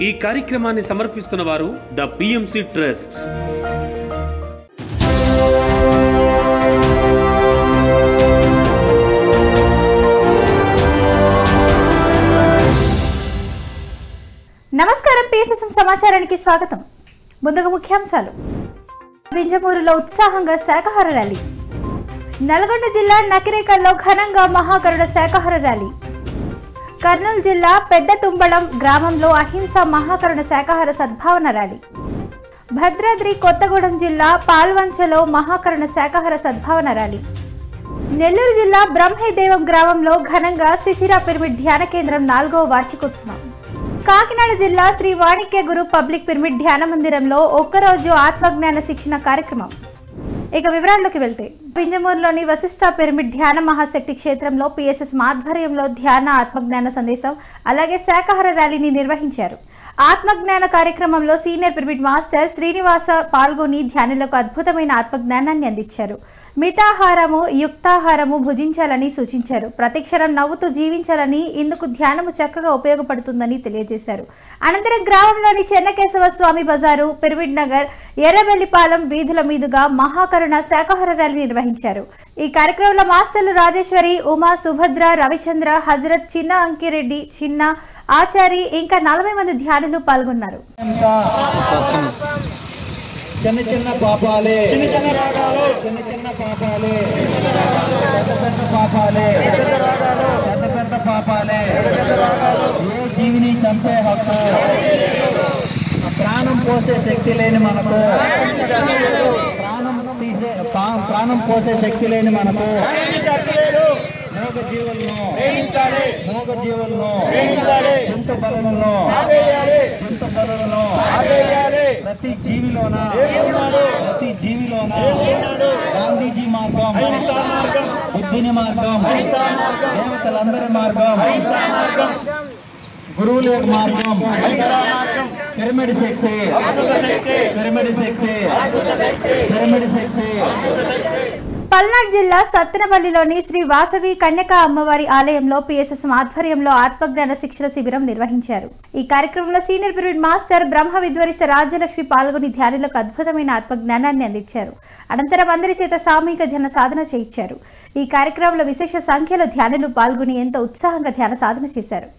ఈ కార్యక్రమాన్ని సమర్పిస్తున్న వారు ద పిఎంసి ట్రస్ట్. నమస్కారం, పిఎస్ఎస్ఎం సమాచారానికి స్వాగతం. ముందుగా ముఖ్యాంశాలు. వింజమూరులో ఉత్సాహంగా శాకాహార ర్యాలీ. నల్గొండ జిల్లా నకిరేకల్లో ఘనంగా మహాగరుడ శాకాహార ర్యాలీ. కర్నూలు జిల్లా పెద్ద తుంబళం గ్రామంలో అహింస మహాకరుణ శాకాహార సద్భావన ర్యాలీ. భద్రాద్రి కొత్తగూడెం జిల్లా పాల్వంచలో మహాకరుణ శాకాహార సద్భావన ర్యాలీ. నెల్లూరు జిల్లా బ్రహ్మదేవం గ్రామంలో ఘనంగా శిశిర పిరమిడ్ ధ్యాన కేంద్రం 4వ వార్షికోత్సవం. కాకినాడ జిల్లా శ్రీ వాణిక్య గురు పబ్లిక్ పిరమిడ్ ధ్యాన మందిరంలో ఒక్కరోజు ఆత్మజ్ఞాన శిక్షణ కార్యక్రమం. ఇక వివరాల్లోకి వెళ్తే, వింజమూరులోని వశిష్ఠ పిరమిడ్ ధ్యాన మహాశక్తి క్షేత్రంలో పిఎస్ఎస్ ఆధ్వర్యంలో ధ్యాన ఆత్మజ్ఞాన సందేశం అలాగే శాకాహార ర్యాలీని నిర్వహించారు. ఆత్మజ్ఞాన కార్యక్రమంలో సీనియర్ పిరమిడ్ మాస్టర్ శ్రీనివాస పాల్గొని ధ్యానులకు అద్భుతమైన ఆత్మజ్ఞానాన్ని అందించారు. మితాహారము యుక్తాహారము భుజించాలని సూచించారు. ప్రతిక్షణం నవ్వుతూ జీవించాలని, ఇందుకు ధ్యానము చక్కగా ఉపయోగపడుతుందని తెలియజేశారు. అనంతరం గ్రామంలోని చెన్నకేశవ స్వామి బజారు, పిరమిడ్ నగర్, ఎర్రబెల్లిపాలెం వీధుల మీదుగా మహాకరుణ శాకాహార ర్యాలీ నిర్వహించారు. ఈ కార్యక్రమంలో మాస్టర్లు రాజేశ్వరి, ఉమా, సుభద్ర, రవిచంద్ర, హజరత్, చిన్న అంకిరెడ్డి, చిన్న ఆచారి ఇంకా 40 మంది ధ్యానులు పాల్గొన్నారు. చిన్న చిన్న పాపాలే, చిన్న చిన్న రాగాలు, చిన్న చిన్న పాపాలే, పెద్ద పెద్ద పాపాలే, పెద్ద పెద్ద పాపాలే, ఏ జీవిని చంపే హక్కు, ప్రాణం పోసే శక్తి లేని మనకు, ప్రాణం పోసే శక్తి లేని మనకు, మూగ జీవులను జంతు బలులను ప్రతి జీవిలోన గాంధీజీ మార్గం, బుద్ధిని మార్గం, దేవతలందరి మార్గం, గురువుల యొక్క మార్గం, పిరమిడ్ శక్తి, పిరమిడ్ శక్తి, పిరమిడ్ శక్తి. పల్నాడు జిల్లా సత్తెనపల్లిలోని శ్రీ వాసవి కన్యకా అమ్మవారి ఆలయంలో పిఎస్ఎస్ ఆధ్వర్యంలో ఆత్మజ్ఞాన శిక్షణ శిబిరం నిర్వహించారు. ఈ కార్యక్రమంలో సీనియర్ పిరమిడ్ మాస్టర్ బ్రహ్మ విద్వరిష్ట రాజ్యలక్ష్మి పాల్గొని ధ్యానులకు అద్భుతమైన ఆత్మజ్ఞానాన్ని అందించారు. అనంతరం అందరి చేత సామూహిక ధ్యాన సాధన చేయించారు. ఈ కార్యక్రమంలో విశేష సంఖ్యలో ధ్యానులు పాల్గొని ఎంతో ఉత్సాహంగా ధ్యాన సాధన చేశారు.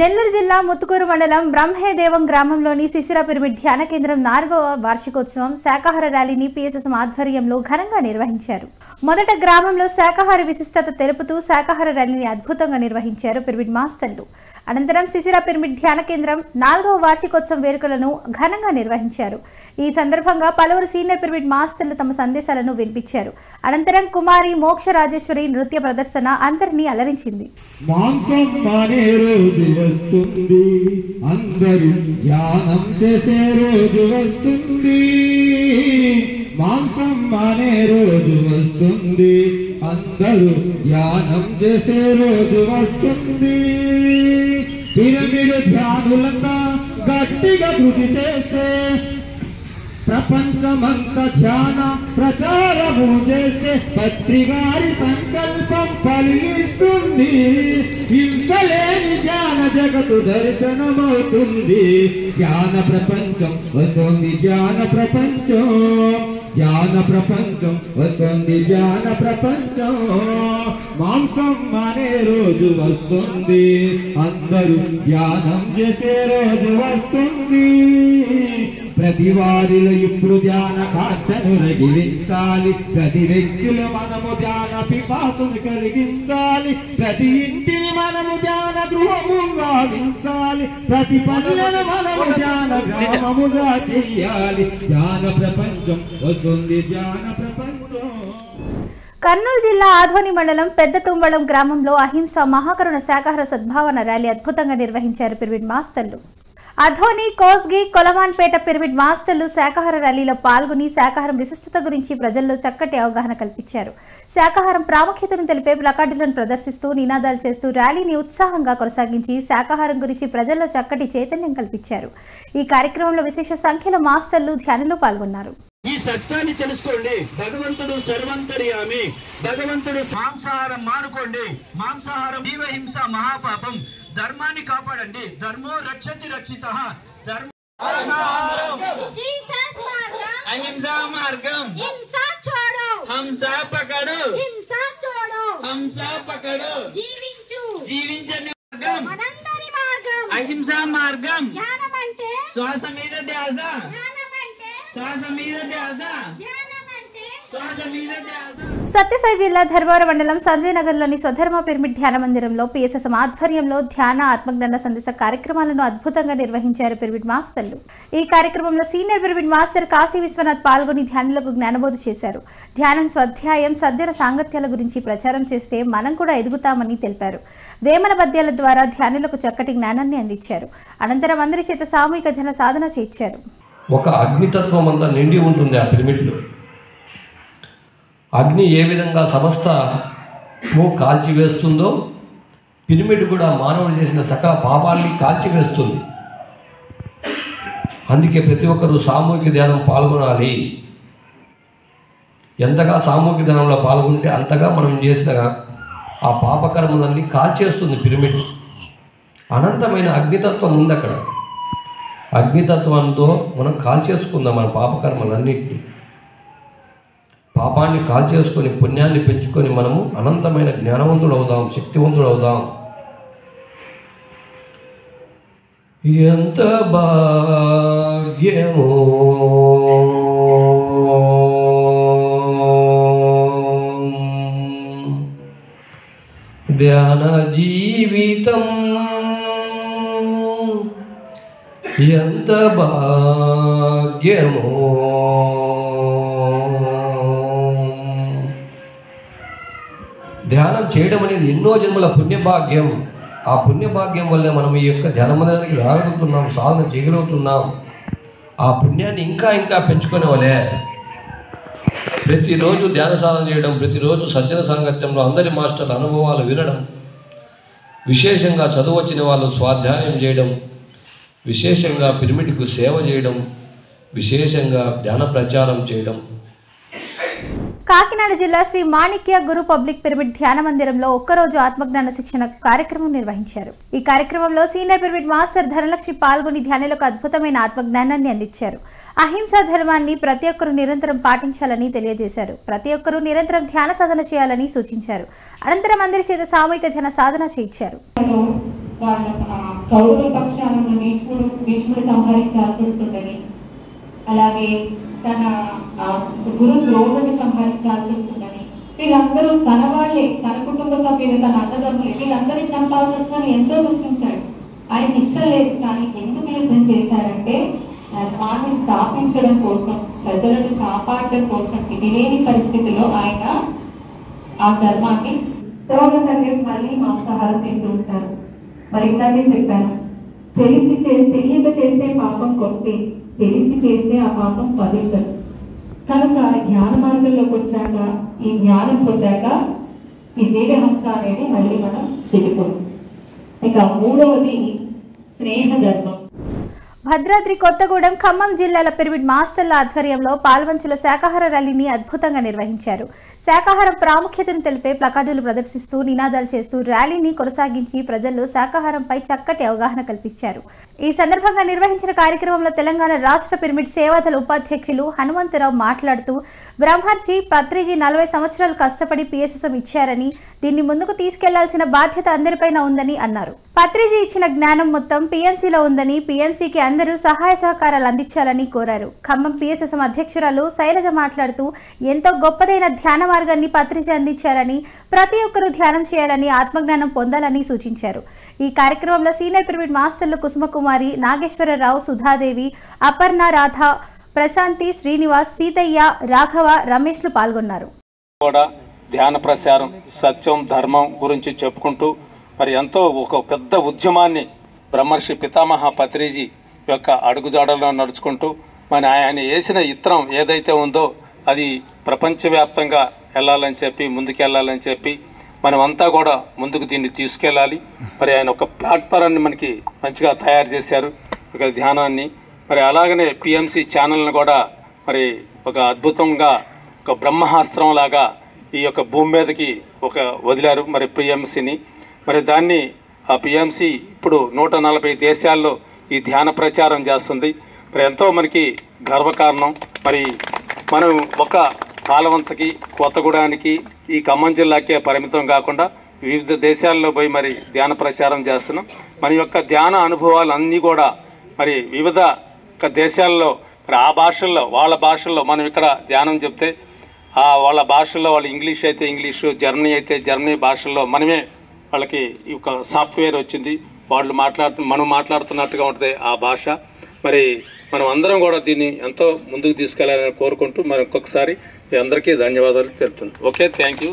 నెల్లూరు జిల్లా ముత్తుకూరు మండలం బ్రహ్మేదేవం గ్రామంలోని శిశిర పిరమిడ్ ధ్యాన కేంద్రం 4వ వార్షికోత్సవం శాకాహార ర్యాలీని పిఎస్ఎస్ ఆధ్వర్యంలో ఘనంగా నిర్వహించారు. మొదట గ్రామంలో శాకాహార విశిష్టత తెలుపుతూ శాకాహార ర్యాలీని అద్భుతంగా నిర్వహించారు పిరమిడ్ మాస్టర్లు. అనంతరం శిశిర పిరమిడ్ ధ్యాన కేంద్రం 4వ వార్షికోత్సవం వేడుకలను ఘనంగా నిర్వహించారు. ఈ సందర్భంగా పలువురు సీనియర్ పిరమిడ్ మాస్టర్లు తమ సందేశాలను వినిపించారు. అనంతరం కుమారి మోక్ష రాజేశ్వరి నృత్య ప్రదర్శన అందరినీ అలరించింది. మాంసం మానే రోజు వస్తుంది, అందరూ ధ్యానం చేసే రోజు వస్తుంది. మాంసం మానే రోజు వస్తుంది, అందరూ ధ్యానం చేసే రోజు వస్తుంది. పిరమిడ్ ధ్యానులంతా గట్టిగా కృషి చేస్తే ప్రపంచమంత ధ్యాన ప్రచారము చేసే పత్రిగారి సంకల్పం ఫలిస్తుంది. ఇంతలేని ధ్యాన జగత్తు దర్శనమవుతుంది. ధ్యాన ప్రపంచం వస్తుంది, ధ్యాన ప్రపంచం, ధ్యాన ప్రపంచం వస్తుంది, ధ్యాన ప్రపంచం. మాంసం మానే రోజు వస్తుంది, అందరూ ధ్యానం చేసే రోజు వస్తుంది. ప్రతి వారిలో ఇప్పుడు ధ్యాన కాంక్షను రగిలించాలి. ప్రతి వ్యక్తిలో మనము ధ్యాన పిపాసును కలిగించాలి. ప్రతి ఇంటిని మనము ధ్యాన గృహము గావించాలి. ప్రతి పనులను మనము ధ్యాన గ్రామముగా చెయ్యాలి. ధ్యాన ప్రపంచం వస్తుంది, ధ్యాన ప్రపంచం. కర్నూలు జిల్లా ఆధోని మండలం పెద్ద తుంబళం గ్రామంలో అహింస మహాకరుణ శాకాహార సద్భావన ర్యాలీ అద్భుతంగా నిర్వహించారు పిరమిడ్ మాస్టర్లు. అధోని, కోస్గి, కొలమాన్పేట పిరమిడ్ మాస్టర్లు శాకాహార ర్యాలీలో పాల్గొని శాకాహారం విశిష్టత గురించి ప్రజల్లో చక్కటి అవగాహన కల్పించారు. శాకాహారం ప్రాముఖ్యతను తెలిపే ప్లకార్డులను ప్రదర్శిస్తూ నినాదాలు చేస్తూ ర్యాలీని ఉత్సాహంగా కొనసాగించి శాకాహారం గురించి ప్రజల్లో చక్కటి చైతన్యం కల్పించారు. ఈ కార్యక్రమంలో విశేష సంఖ్యలో మాస్టర్లు ధ్యానంలో పాల్గొన్నారు. ఈ సత్యాన్ని తెలుసుకోండి. భగవంతుడు సర్వంతర్యామి. భగవంతుడు మాంసాహారం మానుకోండి. మాంసాహారం జీవహింస మహాపాపం. ధర్మాన్ని కాపాడండి. ధర్మో రక్షతి రక్షితః. అహింసా మార్గం. హింసా छोड़ो, హంసా పకడు. హింసా छोड़ो, హంసా పకడు. జీవించు, జీవించని మార్గం మనందరి మార్గం. అహింసా మార్గం. జ్ఞానం అంటే శ్వాస మీద ధ్యాస. జ్ఞానం అంటే శ్వాస మీద ధ్యాస. జ్ఞానం అంటే శ్వాస మీద ధ్యాస. సత్యసాయి జిల్లా ధర్మవరం మండలం సంజయ్ నగర్లోని స్వధర్మ పిరమిడ్ ధ్యాన మందిరంలో పిఎస్ఎస్ ఆధ్వర్యంలో ధ్యాన ఆత్మజ్ఞాన సందేశ కార్యక్రమాలను అద్భుతంగా నిర్వహించారు పిరమిడ్ మాస్టర్లు. ఈ కార్యక్రమంలో senior pyramid master Kashi Vishwanath పాల్గొని ధ్యానులకు జ్ఞానబోధ చేశారు. ధ్యానం, స్వాధ్యాయం, సజ్జన సాంగత్యాల గురించి ప్రచారం చేస్తే మనం కూడా ఎదుగుతామని తెలిపారు. వేమన పద్యాల ద్వారా ధ్యానులకు చక్కటి జ్ఞానాన్ని అందించారు. అనంతరం అందరి చేత సామూహిక ధ్యాన సాధన చేయించారు. ఒక అగ్నితత్వం అంతా నిండి ఉంటుంది ఆ పిరమిడ్లో. అగ్ని ఏ విధంగా సమస్తము కాల్చివేస్తుందో పిరమిడ్ కూడా మానవుడు చేసిన సకల పాపాలని కాల్చివేస్తుంది. అందుకే ప్రతి ఒక్కరూ సామూహిక ధ్యానం పాల్గొనాలి. ఎంతగా సామూహిక ధ్యానంలో పాల్గొంటే అంతగా మనం చేసిన ఆ పాపకర్మలన్నీ కాల్చేస్తుంది పిరమిడ్. అనంతమైన అగ్నితత్వం ఉంది అక్కడ. అగ్నితత్వంతో మనం కాల్చేసుకుందాం మన పాపకర్మలన్నింటినీ. పాపాన్ని కాల్చేసుకొని పుణ్యాన్ని పెంచుకొని మనము అనంతమైన జ్ఞానవంతుడు అవుదాం, శక్తివంతుడు అవుదాం. ఎంత భాగ్యమో ధ్యాన జీవితం, ఎంత భాగ్యమో. ధ్యానం చేయడం అనేది ఎన్నో జన్మల పుణ్యభాగ్యం. ఆ పుణ్యభాగ్యం వల్లే మనం ఈ యొక్క ధ్యాన మందిరానికి రాగలుగుతున్నాం, సాధన చేయగలుగుతున్నాం. ఆ పుణ్యాన్ని ఇంకా ఇంకా పెంచుకునే వాళ్ళే ప్రతిరోజు ధ్యాన సాధన చేయడం, ప్రతిరోజు సజ్జన సాంగత్యంలో అందరి మాస్టర్ల అనుభవాలు వినడం, విశేషంగా చదువు వచ్చిన వాళ్ళు స్వాధ్యాయం చేయడం, విశేషంగా పిరమిడ్కు సేవ చేయడం, విశేషంగా ధ్యాన ప్రచారం చేయడం. కాకినాడ జిల్లా శ్రీ మాణిక్య గురు పబ్లిక్ పిరమిడ్ ధ్యాన మందిరంలో ఒక్కరోజు ఆత్మజ్ఞాన శిక్షణ కార్యక్రమం నిర్వహించారు. ఈ కార్యక్రమంలో సీనియర్ పిరమిడ్ మాస్టర్ ధనలక్ష్మి పాల్గొని ధ్యానులకు అద్భుతమైన ఆత్మజ్ఞానాన్ని అందించారు. అహింసా ధర్మాన్ని ప్రతి ఒక్కరూ నిరంతరం పాటించాలని తెలియజేశారు. ప్రతి ఒక్కరూ నిరంతరం ధ్యాన సాధన చేయాలని సూచించారు. అనంతరం అందరి చేత సామూహిక ధ్యాన సాధన చేయించారు. కౌరవుల పక్షాన భీష్ముడు సంహరించాల్సి వస్తుందని, అలాగే తన గురు ద్రోణుని సంహరించాల్సి వస్తుందని, వీళ్ళందరూ తన వాళ్ళే, తన కుటుంబ సభ్యులు, తన అన్నదమ్ములు వీళ్ళందరినీ చంపాల్సి వస్తుందని ఎంతో దుఃఖించాడు. ఆయనకి ఇష్టం లేదు. కానీ ఎందుకు యుద్ధం చేశాడంటే ధర్మాన్ని స్థాపించడం కోసం, ప్రజలను కాపాడడం కోసం. ఇది లేని పరిస్థితిలో ఆయన ఆ ధర్మాన్ని తర్వాత మళ్ళీ మాంసాహారం తింటూ ఉంటారు. మరి ఇందాకే చెప్పాను, తెలియక చేస్తే పాపం కొట్టి, తెలిసి చేస్తే ఆ పాపం పవిత్రం. కనుక జ్ఞాన మార్గంలోకి వచ్చాక, ఈ జ్ఞానం పొందాక ఈ జీవహంస అనేది మళ్ళీ మనం చెడిపోదు. ఇక మూడవది స్నేహ ధర్మం. భద్రాద్రి కొత్తగూడెం ఖమ్మం జిల్లాల పిరమిడ్ మాస్టర్ల ఆధ్వర్యంలో పాల్వంచుల శాకాహార ర్యాలీని అద్భుతంగా నిర్వహించారు. శాకాహారం ప్రాముఖ్యతను తెలిపే ప్లకార్డులు ప్రదర్శిస్తూ నినాదాలు చేస్తూ ర్యాలీని కొనసాగించి ప్రజల్లో శాకాహారంపై చక్కటి అవగాహన కల్పించారు. ఈ సందర్భంగా నిర్వహించిన కార్యక్రమంలో తెలంగాణ రాష్ట్ర పిరమిడ్ సేవాదళ ఉపాధ్యక్షులు హనుమంతరావు మాట్లాడుతూ, బ్రహ్మర్జీ పత్రిజీ 40 సంవత్సరాలు కష్టపడి పిఎస్ఎస్ఎం ఇచ్చారని, దీన్ని ముందుకు తీసుకెళ్లాల్సిన బాధ్యత అందరిపైన ఉందని అన్నారు. పత్రిజీ ఇచ్చిన జ్ఞానం మొత్తం పిఎంసీలో ఉందని, పిఎంసీకి అందరూ సహాయ సహకారాలు అందించాలని కోరారు. ఖమ్మం పిఎస్ఎస్ఎం అధ్యక్షురాలు శైలజ మాట్లాడుతూ, ఎంతో గొప్పదైన ధ్యాన మార్గాన్ని పత్రిజీ అందించారని, ప్రతి ఒక్కరూ ధ్యానం చేయాలని, ఆత్మజ్ఞానం పొందాలని సూచించారు. ఈ కార్యక్రమంలో సీనియర్ పిరమిడ్ మాస్టర్లు కుసుమకుమారి, నాగేశ్వరరావు, సుధాదేవి, అపర్ణ, రాధ, ప్రశాంతి, శ్రీనివాస్, సీతయ్య, రాఘవ, రమేష్లు పాల్గొన్నారు. ధ్యాన ప్రచారం, సత్యం, ధర్మం గురించి చెప్పుకుంటూ మరి ఎంతో ఒక పెద్ద ఉద్యమాన్ని బ్రహ్మర్షి పితామహ పత్రిజీ యొక్క అడుగుజాడల్లో నడుచుకుంటూ మరి ఆయన వేసిన ఇత్రం ఏదైతే ఉందో అది ప్రపంచవ్యాప్తంగా వెళ్ళాలని చెప్పి, ముందుకెళ్లాలని చెప్పి మనమంతా కూడా ముందుకు దీన్ని తీసుకెళ్ళాలి. మరి ఆయన ఒక ప్లాట్ఫారాన్ని మనకి మంచిగా తయారు చేశారు, ఒక ధ్యానాన్ని. మరి అలాగనే పిఎంసి ఛానల్ని కూడా మరి ఒక అద్భుతంగా ఒక బ్రహ్మాస్త్రం లాగా ఈ యొక్క భూమి మీదకి ఒక వదిలారు మరి పిఎంసిని. మరి దాన్ని ఆ పిఎంసి ఇప్పుడు 140 దేశాల్లో ఈ ధ్యాన ప్రచారం చేస్తుంది. మరి ఎంతో మనకి గర్వకారణం. మరి మనం ఒక పాలవంచకి, కొత్తగూడానికి, ఈ ఖమ్మం జిల్లాకే పరిమితం కాకుండా వివిధ దేశాల్లో పోయి మరి ధ్యాన ప్రచారం చేస్తున్నాం. మన యొక్క ధ్యాన అనుభవాలు అన్నీ కూడా మరి వివిధ దేశాల్లో మరి ఆ భాషల్లో, వాళ్ళ భాషల్లో మనం ఇక్కడ ధ్యానం చెప్తే వాళ్ళ భాషల్లో, వాళ్ళు ఇంగ్లీష్ అయితే ఇంగ్లీషు, జర్మనీ అయితే జర్మనీ భాషల్లో మనమే వాళ్ళకి ఒక సాఫ్ట్వేర్ వచ్చింది, వాళ్ళు మనం మాట్లాడుతున్నట్టుగా ఉంటుంది ఆ భాష. మరి మనం అందరం కూడా దీన్ని ఎంతో ముందుకు తీసుకెళ్లాలని కోరుకుంటూ మరి ఇంకొకసారి అందరికీ ధన్యవాదాలు తెలుపుతున్నాను. Okay, thank you.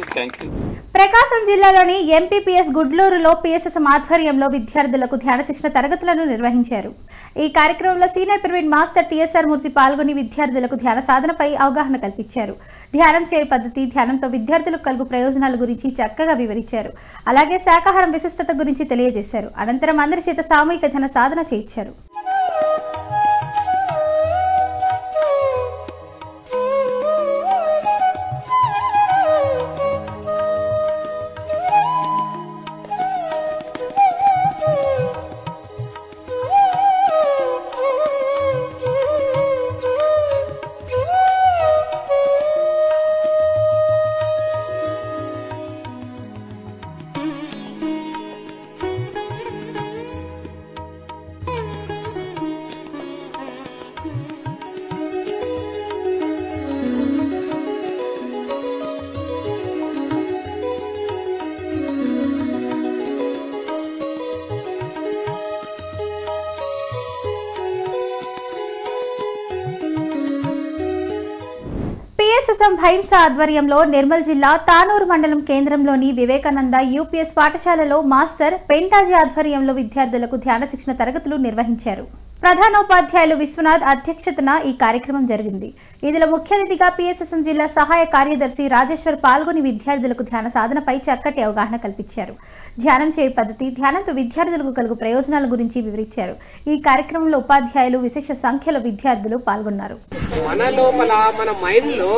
ప్రకాశం జిల్లాలోని ఎంపీపీఎస్ గుడ్లూరులో పిఎస్ఎస్ఎం ఆధ్వర్యంలో విద్యార్థులకు ధ్యాన శిక్షణ తరగతులను నిర్వహించారు. ఈ కార్యక్రమంలో సీనియర్ పిరమిడ్ మాస్టర్ టిఎస్ఆర్ మూర్తి పాల్గొని విద్యార్థులకు ధ్యాన సాధనపై అవగాహన కల్పించారు. ధ్యానం చేయ పద్ధతి, ధ్యానంతో విద్యార్థులకు కలుగు ప్రయోజనాల గురించి చక్కగా వివరించారు. అలాగే శాకాహారం విశిష్టత గురించి తెలియజేశారు. అనంతరం అందరి చేత సామూహిక ధ్యాన సాధన చేయించారు. పిఎస్ఎస్ఎం భైంస ఆధ్వర్యంలో నిర్మల్ జిల్లా తానూరు మండలం కేంద్రంలోని వివేకానంద యూపీఎస్ పాఠశాలలో మాస్టర్ పెంటాజీ ఆధ్వర్యంలో విద్యార్థులకు ధ్యాన శిక్షణ తరగతులు నిర్వహించారు. ప్రధానోపాధ్యాయులు విశ్వనాథ్ అధ్యక్షతన ఈ కార్యక్రమం జరిగింది. ఇందులో ముఖ్య అతిథిగా పిఎస్ఎస్ఎం జిల్లా సహాయ కార్యదర్శి రాజేశ్వర్ పాల్గొని విద్యార్థులకు ధ్యాన సాధనపై చక్కటి అవగాహన కల్పించారు. ధ్యానం చేయ పద్ధతి, ధ్యానంతో విద్యార్థులకు కలుగు ప్రయోజనాల గురించి వివరించారు. ఈ కార్యక్రమంలో ఉపాధ్యాయులు, విశేష సంఖ్యలో విద్యార్థులు పాల్గొన్నారు. మన లోపల మన మైండ్ లో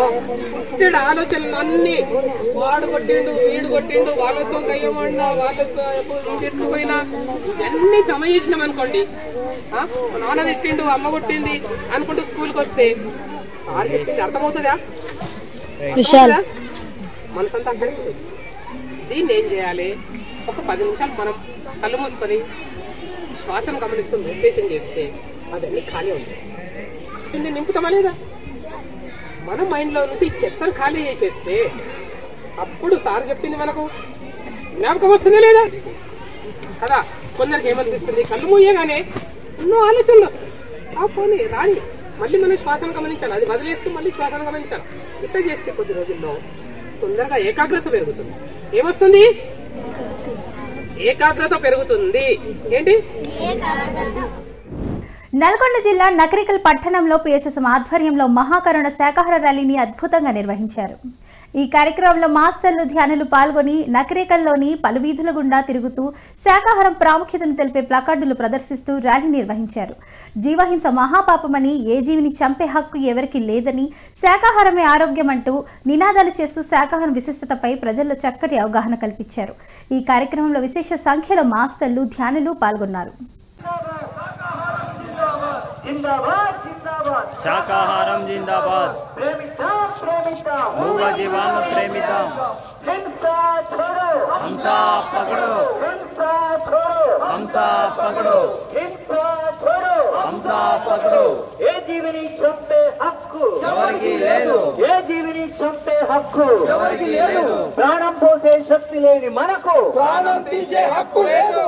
పుట్టిన ఆలోచనలన్నీ వాడు కొట్టిండు, వీడు కొట్టిండు, వాళ్ళతో కయ్యమన్నా, వాళ్ళతో తిట్టుకుపోయినా ఇవన్నీ సమయేసినాం అనుకోండి. నాన్న తిట్టిండు, అమ్మ కొట్టింది అనుకుంటూ స్కూల్కి వస్తే సార్ చెప్పింది అర్థమవుతుందా? మనసంతా అక్కడికి. దీన్ని ఏం చేయాలి? ఒక 10 నిమిషాలు మనం కళ్ళు మూసుకొని శ్వాసను గమనిస్తూ మెడిటేషన్ చేస్తే అవన్నీ ఖాళీ ఉంటాయి. దీన్ని నింపుతామా లేదా? మన మైండ్లో నుంచి ఈ చెత్తను ఖాళీ చేసేస్తే అప్పుడు సార్ చెప్పింది మనకు జ్ఞాపకం వస్తుందా లేదా కదా? కొందరికి ఏమనిపిస్తుంది, కళ్ళు మూయగానే ఎన్నో ఆలోచనలు వస్తాయి. ఆ పోనీ రాని, మళ్ళీ మనం శ్వాసను గమనించాలి, అది వదిలేస్తూ మళ్ళీ శ్వాసను గమనించాలి. ఇట్లా చేస్తే కొద్ది రోజుల్లో తొందరగా ఏకాగ్రత పెరుగుతుంది. ఏమొస్తుంది? ఏకాగ్రత పెరుగుతుంది. ఏంటి? నల్గొండ జిల్లా నకరికల్ పట్టణంలో పిఎస్ఎస్ ఆధ్వర్యంలో మహాకరుణ శాకాహార ర్యాలీని అద్భుతంగా నిర్వహించారు. ఈ కార్యక్రమంలో మాస్టర్లు ధ్యానులు పాల్గొని నకరికల్లోని పలు వీధుల గుండా తిరుగుతూ శాకాహారం ప్రాముఖ్యతను తెలిపే ప్లకార్డులు ప్రదర్శిస్తూ ర్యాలీ నిర్వహించారు. జీవహింస మహాపాపమని, ఏ జీవిని చంపే హక్కు ఎవరికి లేదని, శాకాహారమే ఆరోగ్యం అంటూ నినాదాలు చేస్తూ శాకాహారం విశిష్టతపై ప్రజల్లో చక్కటి అవగాహన కల్పించారు. ఈ కార్యక్రమంలో విశేష సంఖ్యలో మాస్టర్లు ధ్యానులు పాల్గొన్నారు. శాకాహారం జిందాబాద్, మూగ జీవాలను ప్రేమిద్దాం, హంసా పకడో, హంసా పకడో, హంసా పకడో. ఏ జీవిని చంపే హక్కు ఎవరికి లేదు, ఏ జీవిని చంపే హక్కు ఎవరికి లేదు. ప్రాణం పోసే శక్తి లేని మనకు ప్రాణం తీసే హక్కు లేదు.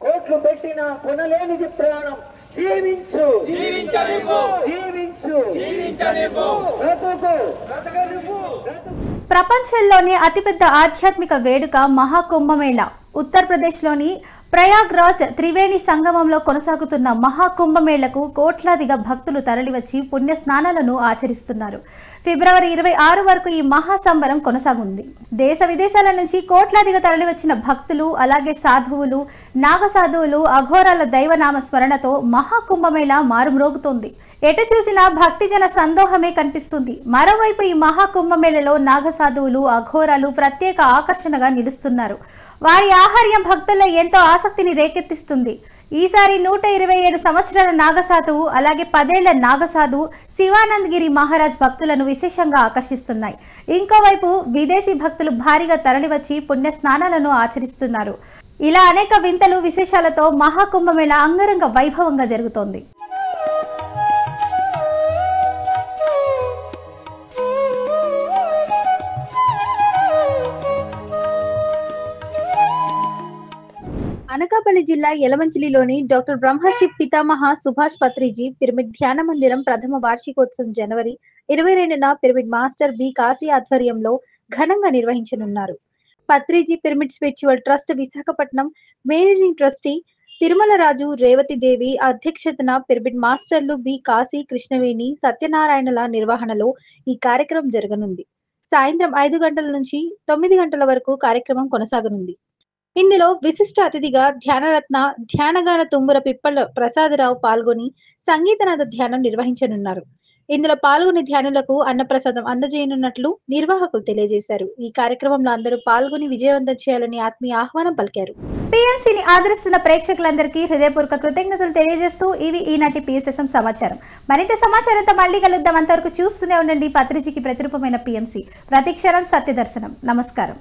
కోట్లు పెట్టినా కొనలేనిది ప్రాణం. జీవించు, జీవించనివ్వు, జీవించు, జీవించనివ్వు, బ్రతుకు, బ్రతకనివ్వు. ప్రపంచంలోనే అతిపెద్ద ఆధ్యాత్మిక వేడుక మహాకుంభమేళా ఉత్తరప్రదేశ్లోని ప్రయాగ్రాజ్ త్రివేణి సంగమంలో కొనసాగుతున్న మహాకుంభమేళకు కోట్లాదిగా భక్తులు తరలివచ్చి పుణ్య స్నానాలను ఆచరిస్తున్నారు. ఫిబ్రవరి 26 వరకు ఈ మహాసంబరం కొనసాగుంది. దేశ విదేశాల నుంచి కోట్లాదిగా తరలివచ్చిన భక్తులు, అలాగే సాధువులు, నాగసాధువులు, అఘోరాల దైవనామ స్మరణతో మహాకుంభమేళా మారుమ్రోగుతోంది. ఎటు చూసినా భక్తిజన సందోహమే కనిపిస్తుంది. మరోవైపు ఈ మహాకుంభమేళలో నాగసాధువులు, అఘోరాలు ప్రత్యేక ఆకర్షణగా నిలుస్తున్నారు. వారి ఆహార్యం భక్తుల్లో ఎంతో ఆసక్తిని రేకెత్తిస్తుంది. ఈసారి 127 సంవత్సరాల నాగసాధువు, అలాగే 10 ఏళ్ల నాగసాధువు శివానంద్ గిరి మహారాజ్ భక్తులను విశేషంగా ఆకర్షిస్తున్నాయి. ఇంకోవైపు విదేశీ భక్తులు భారీగా తరలివచ్చి పుణ్య స్నానాలను ఆచరిస్తున్నారు. ఇలా అనేక వింతలు విశేషాలతో మహాకుంభమేళా అంగరంగ వైభవంగా జరుగుతోంది. అనకాపల్లి జిల్లా యలమంచిలిలోని డాక్టర్ బ్రహ్మర్షి పితామహ సుభాష్ పత్రిజీ పిరమిడ్ ధ్యాన మందిరం ప్రథమ వార్షికోత్సవం జనవరి 22న పిరమిడ్ మాస్టర్ బి కాశీ ఆధ్వర్యంలో ఘనంగా నిర్వహించనున్నారు. Patriji pyramid spiritual trust Visakhapatnam managing trustee Tirumalaraju Revathidevi అధ్యక్షతన పిరమిడ్ మాస్టర్లు బి కాశీ, కృష్ణవేణి, సత్యనారాయణల నిర్వహణలో ఈ కార్యక్రమం జరగనుంది. సాయంత్రం 5 గంటల నుంచి 9 గంటల వరకు కార్యక్రమం కొనసాగనుంది. ఇందులో విశిష్ట అతిథిగా ధ్యానరత్న ధ్యానగాన తుంబుర పిప్పల ప్రసాదరావు పాల్గొని సంగీతనాద ధ్యానం నిర్వహించనున్నారు. ఇందులో పాల్గొని ధ్యానులకు అన్నప్రసాదం అందజేయనున్నట్లు నిర్వాహకులు తెలియజేశారు. ఈ కార్యక్రమంలో అందరూ పాల్గొని విజయవంతం చేయాలని ఆత్మీయ ఆహ్వానం పలికారు. పిఎంసిని ఆదరిస్తున్న ప్రేక్షకులందరికీ హృదయపూర్వక కృతజ్ఞతలు తెలియజేస్తూ ఇవి ఈనాటి పిఎస్ఎస్ఎం సమాచారం. మరింత సమాచారంతో మళ్ళీ కలుద్దాం. అంతవరకు చూస్తూనే ఉండండి పత్రిజీకి ప్రతిరూపమైన పిఎంసి. ప్రతి క్షణం సత్యదర్శనం. నమస్కారం.